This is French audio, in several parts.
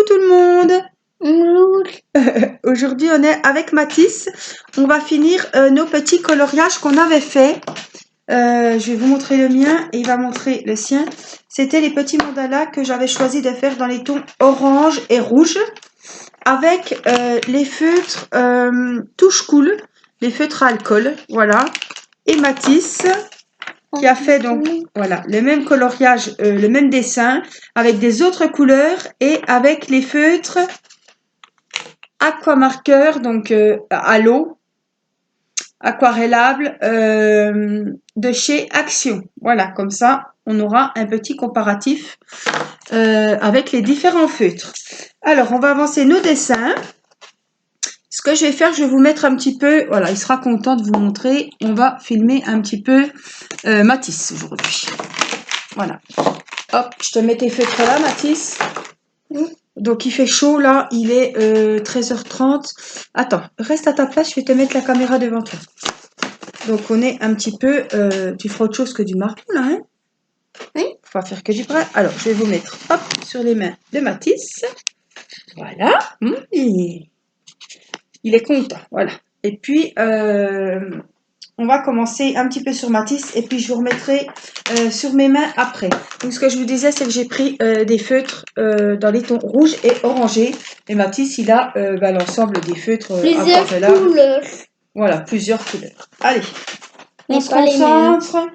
tout le monde. Bonjour. Aujourd'hui on est avec Mathis. On va finir nos petits coloriages qu'on avait fait. Je vais vous montrer le mien et il va montrer le sien. C'était les petits mandalas que j'avais choisi de faire dans les tons orange et rouge avec les feutres touche cool, les feutres à alcool, voilà. Et Mathis qui a fait donc voilà le même coloriage, le même dessin avec des autres couleurs et avec les feutres aquamarqueur, donc à l'eau, aquarellable de chez Action. Voilà, comme ça, on aura un petit comparatif avec les différents feutres. Alors, on va avancer nos dessins. Ce que je vais faire, je vais vous mettre un petit peu, voilà, il sera content de vous montrer. On va filmer un petit peu Mathis aujourd'hui. Voilà. Hop, je te mets tes feutres là, Mathis. Donc il fait chaud là, il est 13h30. Attends, reste à ta place, je vais te mettre la caméra devant toi. Donc on est un petit peu... tu feras autre chose que du marron là, hein? Oui. Faut pas faire que du bras. Alors je vais vous mettre hop sur les mains de Mathis. Voilà. Il est content, voilà. Et puis on va commencer un petit peu sur Mathis et puis je vous remettrai sur mes mains après. Donc ce que je vous disais, c'est que j'ai pris des feutres dans les tons rouges et orangés. Et Mathis, il a l'ensemble des feutres Plusieurs couleurs. Voilà, plusieurs couleurs. Allez, on Mais se pas les mêmes. concentre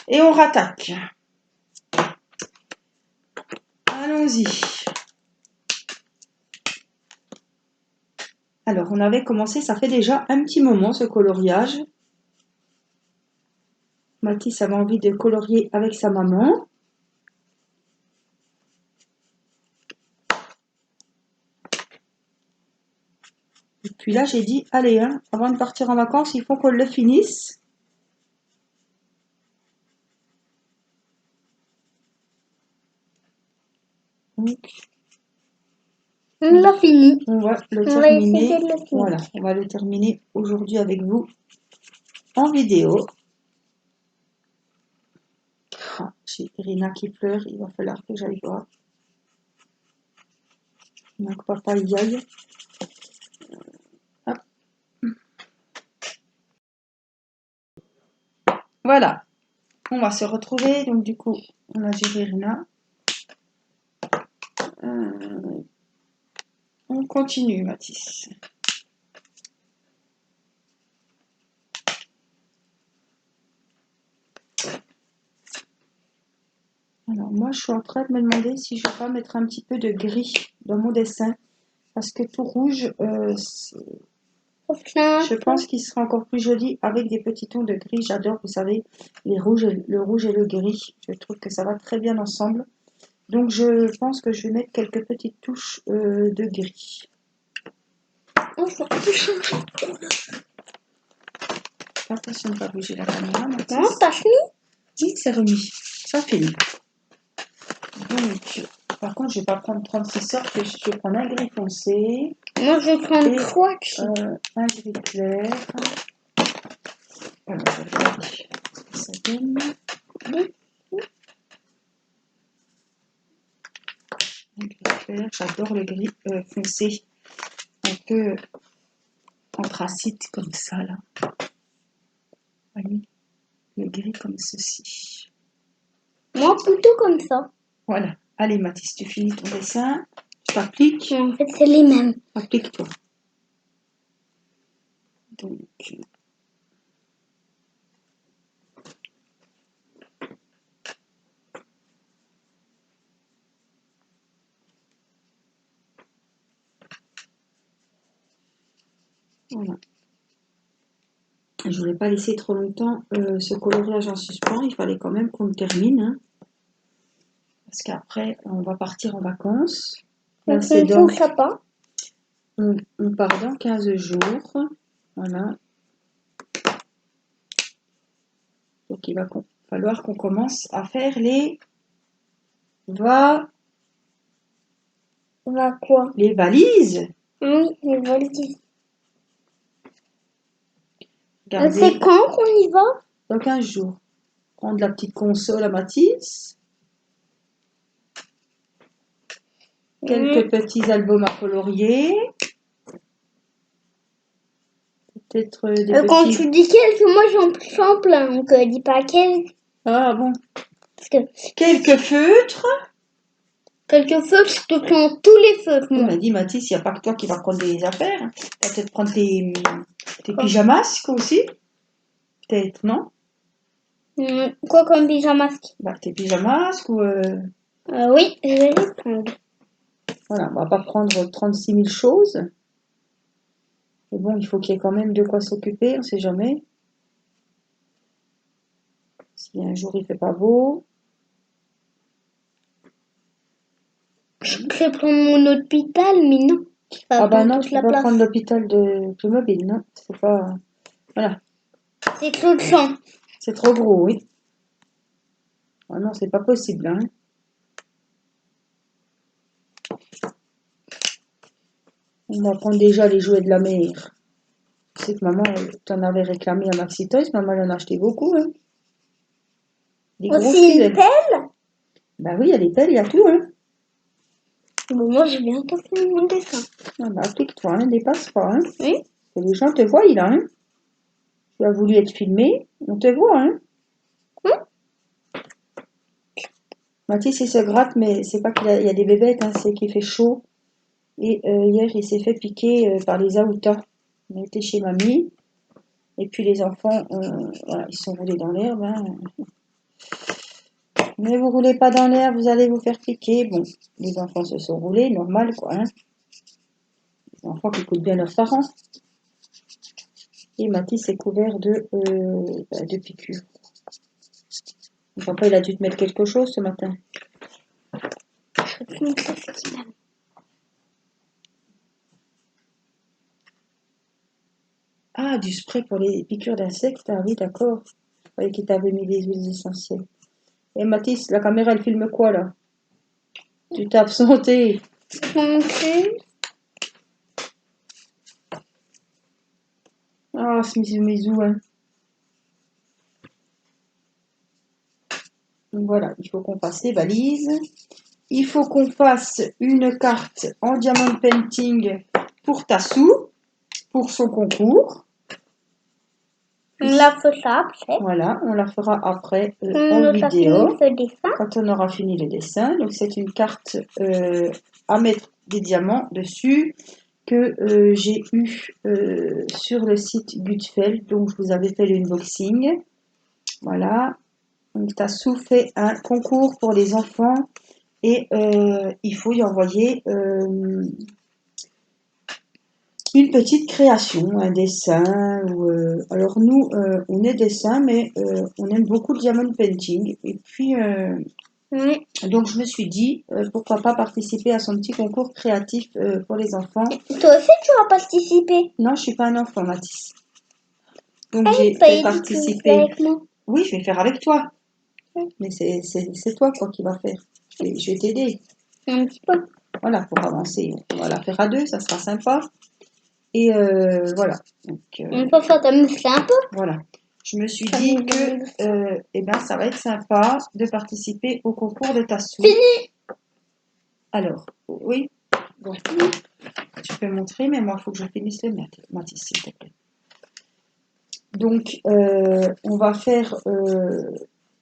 et on rattaque. Allons-y. Alors, on avait commencé, ça fait déjà un petit moment ce coloriage. Mathis avait envie de colorier avec sa maman. Et puis là, j'ai dit, allez, hein, avant de partir en vacances, il faut qu'on le finisse. Donc, On l'a fini. on va le On va essayer terminer. de le finir. Voilà, on va le terminer aujourd'hui avec vous en vidéo. Ah, j'ai Irina qui pleure, il va falloir que j'aille voir. Donc papa y aille. Hop. Voilà, on va se retrouver. Donc du coup, on a géré Irina. On continue, Mathis. Alors moi, je suis en train de me demander si je vais pas mettre un petit peu de gris dans mon dessin. Parce que tout rouge, je pense qu'il sera encore plus joli avec des petits tons de gris. J'adore, vous savez, le rouge et le gris. Je trouve que ça va très bien ensemble. Donc je pense que je vais mettre quelques petites touches de gris. Attention de ne pas bouger la caméra. Mathis. Non, t'as fini? Oui, c'est remis. Ça filme. Donc, par contre, je ne vais pas prendre 36 sortes. Je vais prendre un gris foncé. Moi, je vais prendre 3 un gris clair. Alors, je vais regarder ce que ça donne. Un gris clair. J'adore le gris foncé. Un peu anthracite comme ça, là. Voyez, le gris comme ceci. Moi, plutôt comme ça. Voilà. Allez, Mathis, tu finis ton dessin. Je t'applique. En fait, c'est les mêmes. Applique-toi. Donc... Voilà. Je ne voulais pas laisser trop longtemps ce coloriage en suspens. Il fallait quand même qu'on le termine. Hein, parce qu'après, on va partir en vacances. Là, c'est dans... On part dans 15 jours. Voilà. Donc, il va falloir qu'on commence à faire les... Quoi? Les valises. Oui, les valises. Regardez, C'est quand qu'on y va? dans 15 jours. Prendre la petite console à Mathis. quelques petits albums à colorier. Peut-être des Quand petits... tu dis quelques, moi j'en plein. Donc dis pas quelques. Ah bon. Parce que Quelques feutres. quelques feutres, je te prends tous les feutres, On moi. m'a dit, Mathis, il n'y a pas que toi qui vas prendre des affaires. Tu vas peut-être prendre tes pyjamas aussi. Peut-être, non? Quoi comme pyjama? Bah, tes pyjamas ou... Oui, je vais les prendre. Voilà, on va pas prendre 36 000 choses. Mais bon, il faut qu'il y ait quand même de quoi s'occuper, on ne sait jamais. Si un jour il fait pas beau. Je vais prendre mon hôpital, mais non. Ah bah non, toute tu la peux pas place. prendre l'hôpital de Playmobil, non. C'est pas... Voilà, C'est trop de champ. c'est trop gros, oui. Ah non, c'est pas possible, hein. On va prendre déjà les jouets de la mère. Tu sais que maman, t'en avais réclamé à Maxi Toys, maman elle en a acheté beaucoup, hein. Des gros Aussi une filets. pelle. Bah oui, il y a les pelles, il y a tout, hein. Bon, moi, j'ai bientôt fini mon dessin. Ah bah applique-toi, hein, dépasse pas, hein. Oui. Que les gens te voient, là, hein. Tu as voulu être filmé, on te voit, hein. Mathis, il se gratte, mais c'est pas qu'il y a des bébêtes, hein, c'est qu'il fait chaud. Et hier, il s'est fait piquer par les aoutas. On était chez mamie. Et puis les enfants, voilà, ils sont roulés dans l'herbe. Hein. Mais vous roulez pas dans l'herbe, vous allez vous faire piquer. Bon, les enfants se sont roulés, normal, quoi. Hein. Les enfants qui écoutent bien leurs parents. Et Mathis est couvert de piqûres. Papa, il a dû te mettre quelque chose ce matin. Ah, du spray pour les piqûres d'insectes. Ah oui, d'accord. Je croyais qu'il t'avait mis des huiles essentielles. Et Mathis, la caméra, elle filme quoi, là? Tu t'es absenté. Ah, ce misou, hein. Donc voilà, il faut qu'on fasse les valises. Il faut qu'on fasse une carte en diamond painting pour Tassou, pour son concours. On la fera après. Voilà, on la fera après Quand en on aura fini vidéo. ce dessin. Quand on aura fini le dessin. Donc c'est une carte à mettre des diamants dessus que j'ai eu sur le site Gutfeld. Donc je vous avais fait l'unboxing. Voilà. Donc Tassou fait un concours pour les enfants et il faut y envoyer une petite création, un dessin. Alors nous, on est dessin, mais on aime beaucoup le diamond painting. Et puis, Oui. donc je me suis dit, pourquoi pas participer à son petit concours créatif pour les enfants. Toi aussi, tu vas participer. Non, je suis pas un enfant, Mathis. Donc Ah, j'ai pas fait dit que tu fais participer. avec moi. Oui, je vais faire avec toi. Oui. Mais c'est toi quoi qui va faire. Je vais t'aider. Un petit peu. Voilà, pour avancer. On va la faire à deux, ça sera sympa. Et voilà. Donc, On peut faire ta muscle un peu. voilà. Je me suis dit que eh ben, ça va être sympa de participer au concours de Tassou. Fini. Alors, oui. Bon. Tu peux montrer, mais moi, il faut que je finisse le Mathis, s'il te plaît. Donc, on va faire...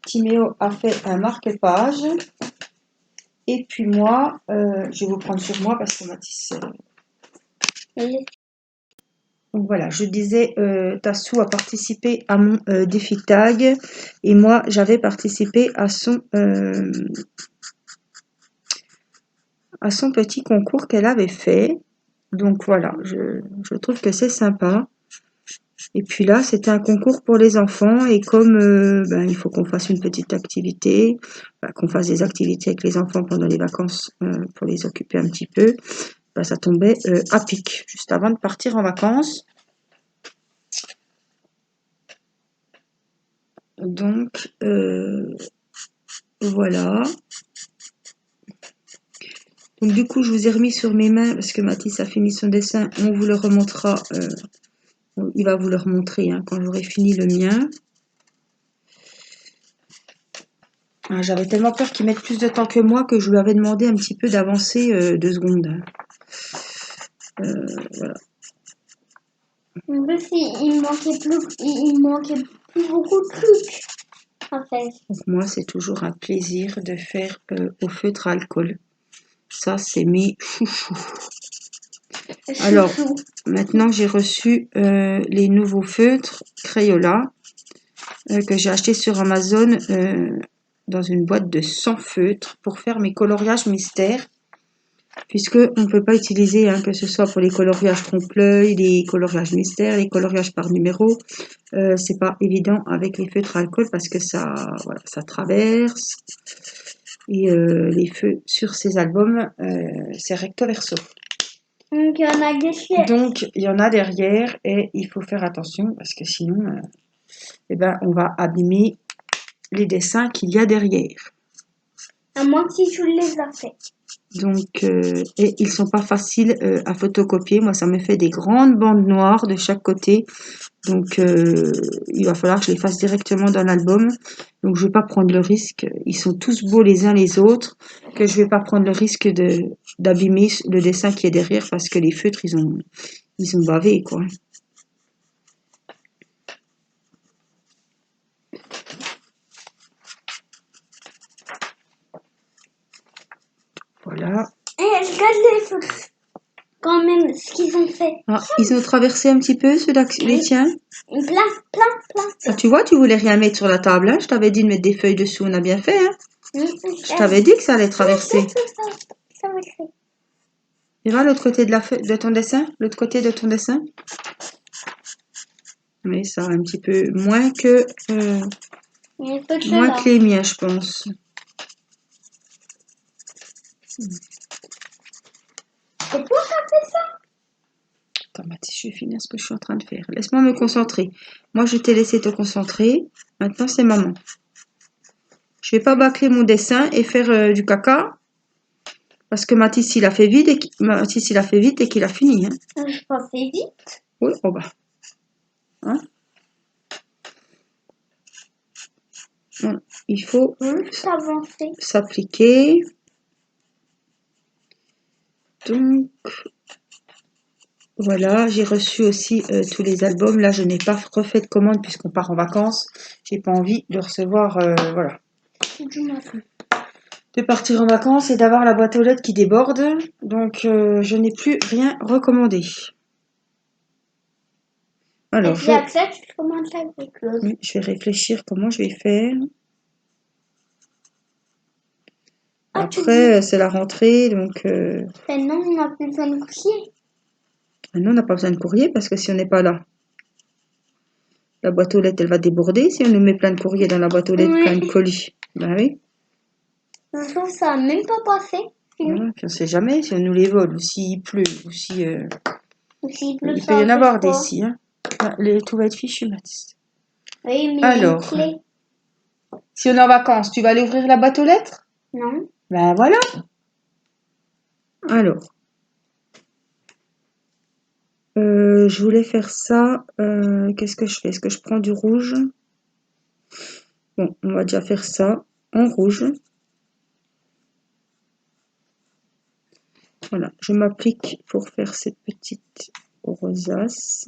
Timéo a fait un marque-page. Et puis moi, je vais vous prendre sur moi parce que Mathis... Donc voilà, je disais, Tassou a participé à mon défi tag et moi j'avais participé à son petit concours qu'elle avait fait. Donc voilà, je trouve que c'est sympa. Et puis là, c'était un concours pour les enfants et comme il faut qu'on fasse une petite activité, qu'on fasse des activités avec les enfants pendant les vacances pour les occuper un petit peu, ça tombait à pic, juste avant de partir en vacances. Donc, voilà. Donc, du coup, je vous ai remis sur mes mains parce que Mathis a fini son dessin. On vous le remontrera. Il va vous le remontrer hein, quand j'aurai fini le mien. Ah, j'avais tellement peur qu'il mette plus de temps que moi que je lui avais demandé un petit peu d'avancer 2 secondes. Voilà. En plus, il manquait plus beaucoup de trucs, en fait. Donc moi, c'est toujours un plaisir de faire au feutre à alcool. Ça, c'est mes chouchous. Alors, Chouchou. maintenant j'ai reçu les nouveaux feutres Crayola que j'ai acheté sur Amazon dans une boîte de 100 feutres pour faire mes coloriages mystères. Puisque on ne peut pas utiliser, hein, que ce soit pour les coloriages trompe-l'œil, les coloriages mystères, les coloriages par numéro, c'est pas évident avec les feutres à alcool parce que ça, voilà, ça traverse. Et les feux sur ces albums, c'est recto verso. Donc, il y en a des Donc, il y en a derrière et il faut faire attention parce que sinon, eh ben, on va abîmer les dessins qu'il y a derrière. À moins que si tu les as fait. Donc, et ils sont pas faciles à photocopier. Moi, ça me fait des grandes bandes noires de chaque côté. Donc, il va falloir que je les fasse directement dans l'album. Donc, je vais pas prendre le risque. Ils sont tous beaux les uns les autres. Que je vais pas prendre le risque d'abîmer le dessin qui est derrière parce que les feutres, ils ont bavé, quoi. Voilà. Et regarde les photos. Quand même, ce qu'ils ont fait. Ah, ils ont traversé un petit peu ceux-là, les tiens. Plein. Ah, tu vois, tu voulais rien mettre sur la table, hein. Je t'avais dit de mettre des feuilles dessous, on a bien fait, hein. Je t'avais dit que ça allait traverser. Ça va être. Tu vois l'autre côté de ton dessin? L'autre côté de ton dessin? Mais ça un petit peu moins que les miens, je pense. C'est pour ça fait ça. Attends, Mathis, je vais finir ce que je suis en train de faire. Laisse-moi me concentrer. Moi, je t'ai laissé te concentrer. Maintenant, c'est maman. Je vais pas bâcler mon dessin et faire du caca. Parce que Mathis, il a fait vite et qu'il a fini. Hein. Je pensais vite. Oui, oh bah. Hein? Voilà. Il faut s'appliquer. Donc, voilà, j'ai reçu aussi tous les albums. Là, je n'ai pas refait de commande puisqu'on part en vacances. J'ai pas envie de recevoir, voilà. De partir en vacances et d'avoir la boîte aux lettres qui déborde. Donc, je n'ai plus rien recommandé. Alors, et puis après, tu commandes quelque chose. Oui, je vais réfléchir comment je vais faire. Après, c'est la rentrée, donc... Non, on n'a plus besoin de courrier. Non, on n'a pas besoin de courrier parce que si on n'est pas là, la boîte aux lettres, elle va déborder si on nous met plein de courriers dans la boîte aux lettres, plein de colis. Ben oui. De toute façon, ça n'a même pas passé. Voilà, puis on ne sait jamais si on nous les vole ou s'il pleut ou si... il peut y en avoir des si. Hein. Ah, tout va être fichu, Mathis. Oui, mais alors, si on est en vacances, tu vas aller ouvrir la boîte aux lettres? Non. Ben voilà. Alors. Je voulais faire ça. Qu'est-ce que je fais? Est-ce que je prends du rouge? Bon, on va déjà faire ça en rouge. Voilà, je m'applique pour faire cette petite rosace.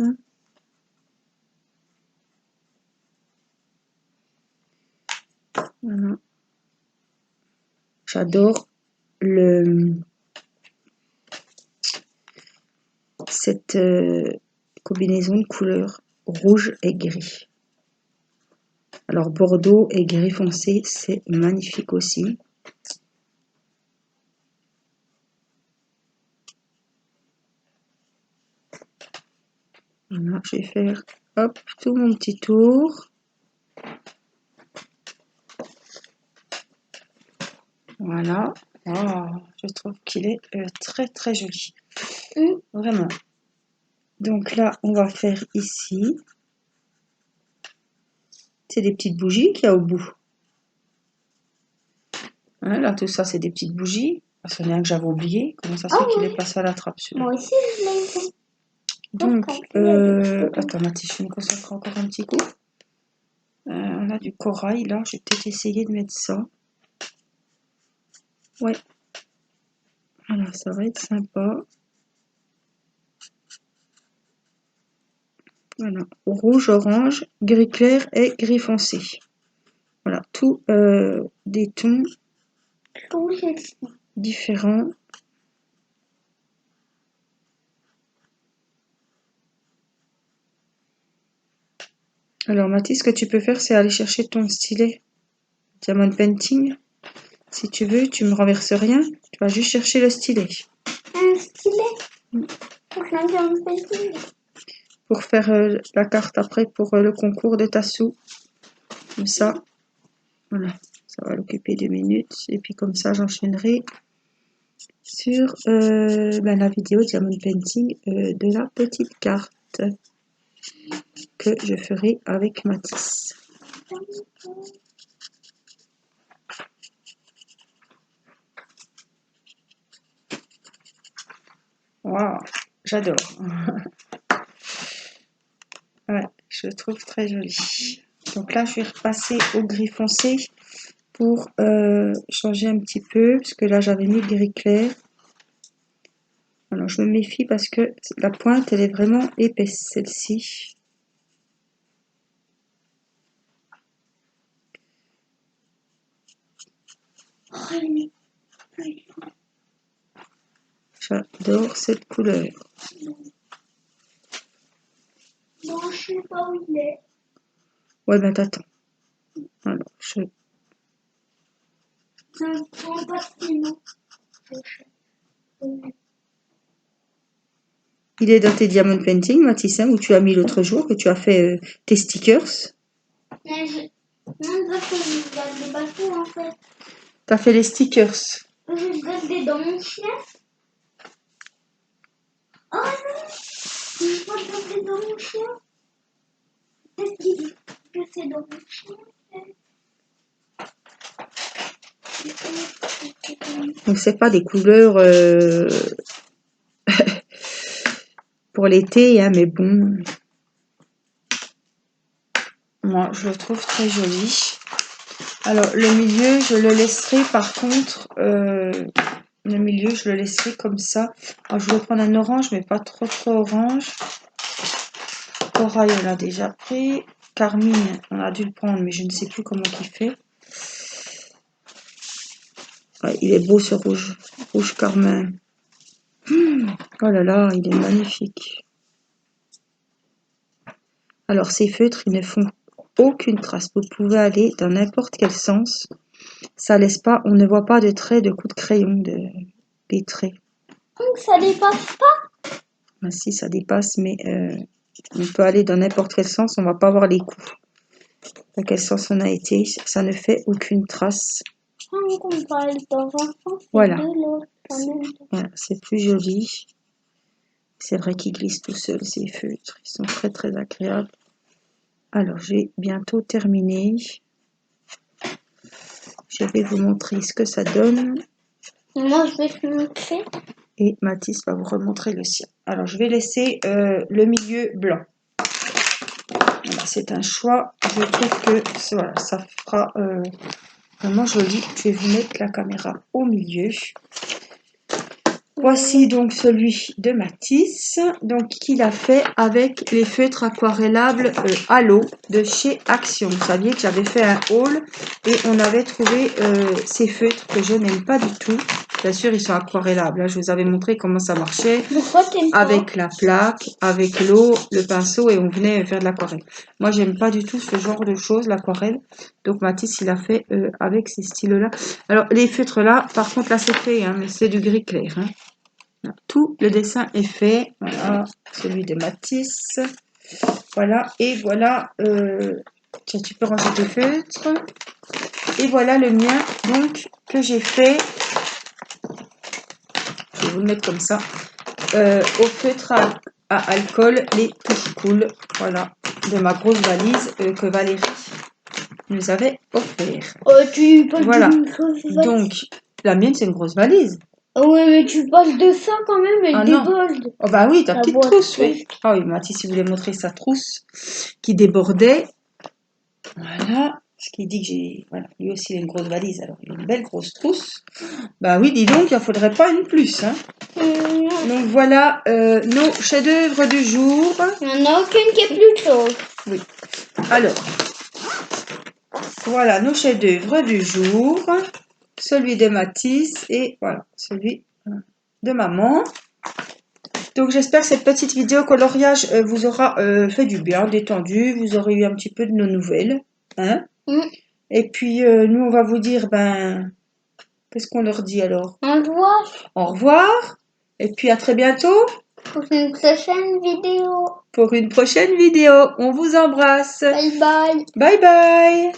Voilà. J'adore cette combinaison de couleurs rouge et gris. Alors bordeaux et gris foncé, c'est magnifique aussi. Voilà, je vais faire hop tout mon petit tour. Voilà. Oh, je trouve qu'il est très très joli. Vraiment. Donc là, on va faire ici. C'est des petites bougies qu'il y a au bout. Hein, là, tout ça, c'est des petites bougies. Parce qu'il y en a un que j'avais oublié. Comment ça se fait qu'il est passé à la trappe, celui-là? Moi aussi, je l'ai vu. Donc, attends, Mathis, je vais me concentrer encore un petit coup. On a du corail, là. Je vais peut-être essayer de mettre ça. Ouais. Voilà, ça va être sympa. Voilà, rouge, orange, gris clair et gris foncé. Voilà, tout des tons différents. Alors Mathis, ce que tu peux faire, c'est aller chercher ton stylet Diamond Painting. Si tu veux, tu me renverses rien. Tu vas juste chercher le stylet. Un stylet pour un Diamond Painting. Pour faire la carte après pour le concours de Tassou. Comme ça. Voilà. Ça va l'occuper 2 minutes. Et puis comme ça, j'enchaînerai sur la vidéo Diamond Painting de la petite carte que je ferai avec Mathis. Waouh, j'adore. Ouais, je le trouve très joli. Donc là, je vais repasser au gris foncé pour changer un petit peu, parce que là, j'avais mis le gris clair. Alors, je me méfie parce que la pointe, elle est vraiment épaisse, celle-ci. J'adore cette couleur. Non, je sais pas où il est. Ouais, ben t'attends. Alors, je... Non, pas sinon. Il est dans tes Diamond Painting, Mathis, hein, où tu as mis l'autre jour, que tu as fait tes stickers. Non, parce que je garde des bateaux en fait. Tu as fait les stickers. Je garde dans mon chien. Oh non, je peux garder dans mon chien. Qu'est-ce qu'il dit que c'est dans mon chien? Donc, c'est pas des couleurs pour l'été, hein, mais bon. Moi, je le trouve très joli. Alors, le milieu, je le laisserai par contre, le milieu, je le laisserai comme ça. Alors, je vais prendre un orange, mais pas trop orange. Corail, on l'a déjà pris. Carmine, on a dû le prendre, mais je ne sais plus comment il fait. Ouais, il est beau ce rouge. Rouge carmin. Oh là là, il est magnifique. Alors, ces feutres, ils ne font aucune trace. Vous pouvez aller dans n'importe quel sens. Ça laisse pas, on ne voit pas de traits, de coups de crayon, des traits. Donc ça dépasse pas? Ben, si, ça dépasse, mais on peut aller dans n'importe quel sens, on va pas voir les coups. Dans quel sens on a été, ça ne fait aucune trace. On va aller dans un sens et Voilà. de l'autre. Voilà, c'est plus joli. C'est vrai qu'ils glissent tout seuls, ces feutres. Ils sont très très agréables. Alors, j'ai bientôt terminé. Je vais vous montrer ce que ça donne. Moi, je vais te montrer. Et Mathis va vous remontrer le sien. Alors, je vais laisser le milieu blanc. Voilà, c'est un choix. Je trouve que voilà, ça fera vraiment joli. Je vais vous mettre la caméra au milieu. Voici donc celui de Mathis, donc qu'il a fait avec les feutres aquarellables à l'eau de chez Action. Vous saviez que j'avais fait un haul et on avait trouvé ces feutres que je n'aime pas du tout. Bien sûr, ils sont aquarellables. Là, je vous avais montré comment ça marchait. Pourquoi t'aimes pas? Avec la plaque, avec l'eau, le pinceau et on venait faire de l'aquarelle. Moi, j'aime pas du tout ce genre de choses, l'aquarelle. Donc, Mathis, il a fait avec ces styles-là. Alors, les feutres là, par contre, là, c'est fait, hein, mais c'est du gris clair. Hein. Tout le dessin est fait. Voilà, celui de Mathis. Voilà, et voilà, tiens, tu peux ranger tes feutres. Et voilà le mien, donc, que j'ai fait. Je vais vous le mettre comme ça. Au feutre à alcool, les touches cool. Voilà, de ma grosse valise que Valérie nous avait offert. Tu parles Voilà, d'une grosse valise. donc, la mienne, c'est une grosse valise. Ah ouais, mais tu parles de ça quand même, elle Ah non. déborde. Oh bah oui, ta La petite boîte trousse, oui. presque. Ah oui, Mathis, il voulait montrer sa trousse qui débordait. Voilà, Parce qu'il dit que j'ai... Voilà, lui aussi il a une grosse valise, alors il a une belle grosse trousse. Bah oui, dis donc, il en faudrait pas une plus, hein. Donc voilà nos chefs-d'œuvre du jour. Il n'y en a aucune qui est plus chaude. Oui. Alors, voilà nos chefs-d'œuvre du jour. Celui de Mathis et voilà, celui de maman. Donc j'espère que cette petite vidéo coloriage vous aura fait du bien, détendu. Vous aurez eu un petit peu de nos nouvelles. Hein. Et puis nous, on va vous dire, ben, qu'est-ce qu'on leur dit alors? Au revoir. Au revoir. Et puis à très bientôt. Pour une prochaine vidéo. Pour une prochaine vidéo. On vous embrasse. Bye bye. Bye bye.